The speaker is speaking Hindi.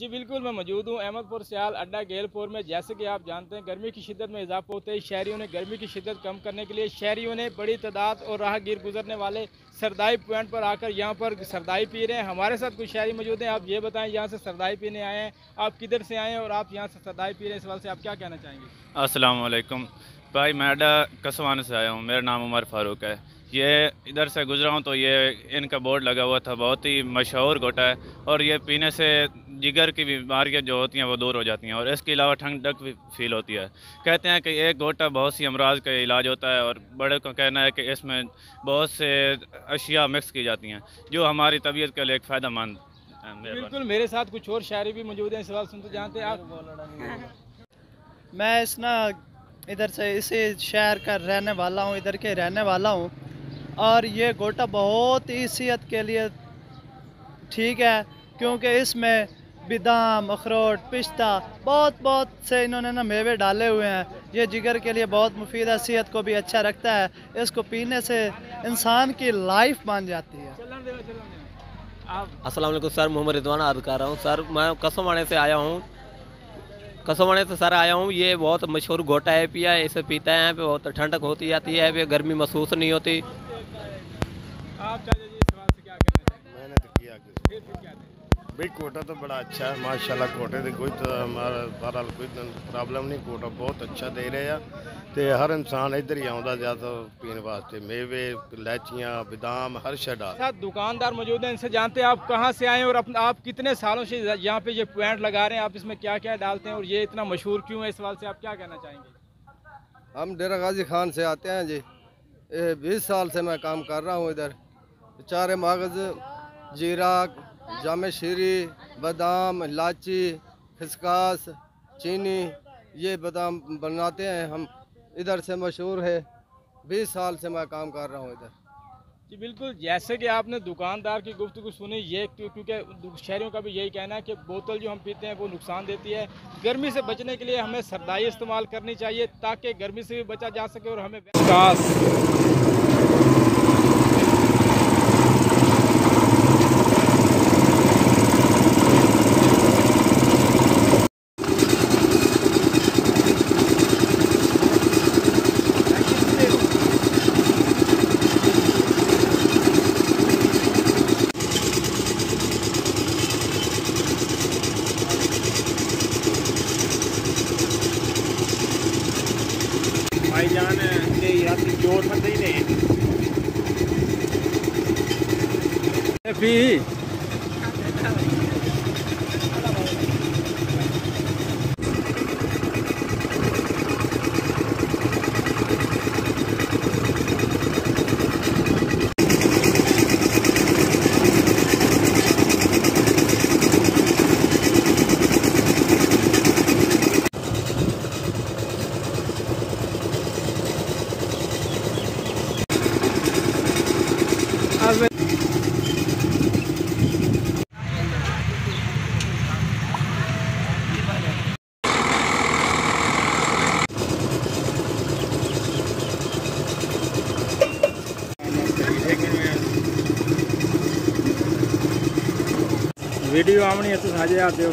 जी बिल्कुल, मैं मौजूद हूँ अहमदपुर सियाल अड्डा गेलपुर में। जैसे कि आप जानते हैं गर्मी की शिद्दत में इजाफा होते ही शहरियों ने गर्मी की शिद्दत कम करने के लिए शहरियों ने बड़ी तादाद और राहगीर गुजरने वाले सरदाई पॉइंट पर आकर यहाँ पर सरदाई पी रहे हैं। हमारे साथ कुछ शहरी मौजूद हैं। आप ये बताएं, यहाँ से सरदाई पीने आए हैं, आप किधर से आए हैं और आप यहाँ से सरदाई पी रहे हैं, इस सवाल से आप क्या कहना चाहेंगे? अस्सलाम वालेकुम भाई, मैं अड्डा कसवान से आया हूँ। मेरा नाम उमर फ़ारूक है। ये इधर से गुजरा हूँ तो ये इनका बोर्ड लगा हुआ था, बहुत ही मशहूर घोटा है और ये पीने से जिगर की बीमारियाँ जो होती हैं वो दूर हो जाती हैं और इसके अलावा ठंडक भी फील होती है। कहते हैं कि एक घोटा बहुत सी अमराज का इलाज होता है और बड़े का कहना है कि इसमें बहुत से अशिया मिक्स की जाती हैं जो हमारी तबीयत के लिए एक फ़ायदा मंद है। बिल्कुल, मेरे साथ कुछ और शहरी भी मौजूद हैं, सवाल सुनते जानते हैं आप। मैं इधर से इसी शहर का रहने वाला हूँ, इधर के रहने वाला हूँ और ये गोटा बहुत ही सेहत के लिए ठीक है क्योंकि इसमें बादाम, अखरोट, पिस्ता बहुत से इन्होंने ना मेवे डाले हुए हैं। ये जिगर के लिए बहुत मुफीद है, सेहत को भी अच्छा रखता है। इसको पीने से इंसान की लाइफ बन जाती है। अस्सलाम वालेकुम सर, मोहम्मद रिजवान अर्ज़ कर रहा हूँ सर। मैं कसोमाने से आया हूँ, कसोमाने से सर आया हूँ। ये बहुत मशहूर घोटा है, पिया है, इसे पीते हैं पे बहुत ठंडक होती जाती है, पे गर्मी महसूस नहीं होती। आप चाचा जी इस सवाल से क्या कहना चाहेंगे? मैंने तो किया भाई, कोटा तो बड़ा अच्छा है माशाल्लाह। कोटे से कोई तो हमारा कोई प्रॉब्लम नहीं, कोटा बहुत अच्छा दे रहे हैं तो हर इंसान इधर ही आता ज़्यादा पीने वास्ते। मेवे, इलायचियाँ, बादाम, हर शे डाल। साथ दुकानदार मौजूद हैं, इनसे जानते हैं आप कहाँ से आए हैं और आप कितने सालों से यहाँ पे ये पॉइंट लगा रहे हैं, आप इसमें क्या क्या डालते हैं और ये इतना मशहूर क्यों है, इस सवाल से आप क्या कहना चाहेंगे? हम डेरा गाजी खान से आते हैं जी। 20 साल से मैं काम कर रहा हूँ इधर। चारे मगज़, जीरा, जामे शीरी, बादाम, इलायची, खसकास, चीनी, ये बादाम बनाते हैं हम। इधर से मशहूर है, 20 साल से मैं काम कर रहा हूँ इधर। जी बिल्कुल, जैसे कि आपने दुकानदार की गुफ्तगू सुनी, ये क्योंकि शहरियों का भी यही कहना है कि बोतल जो हम पीते हैं वो नुकसान देती है। गर्मी से बचने के लिए हमें सरदाई इस्तेमाल करनी चाहिए ताकि गर्मी से भी बचा जा सके और हमें भाईजान यात्री जोर मत ही नहीं वीडियो आमनी है तो साझे आते हो।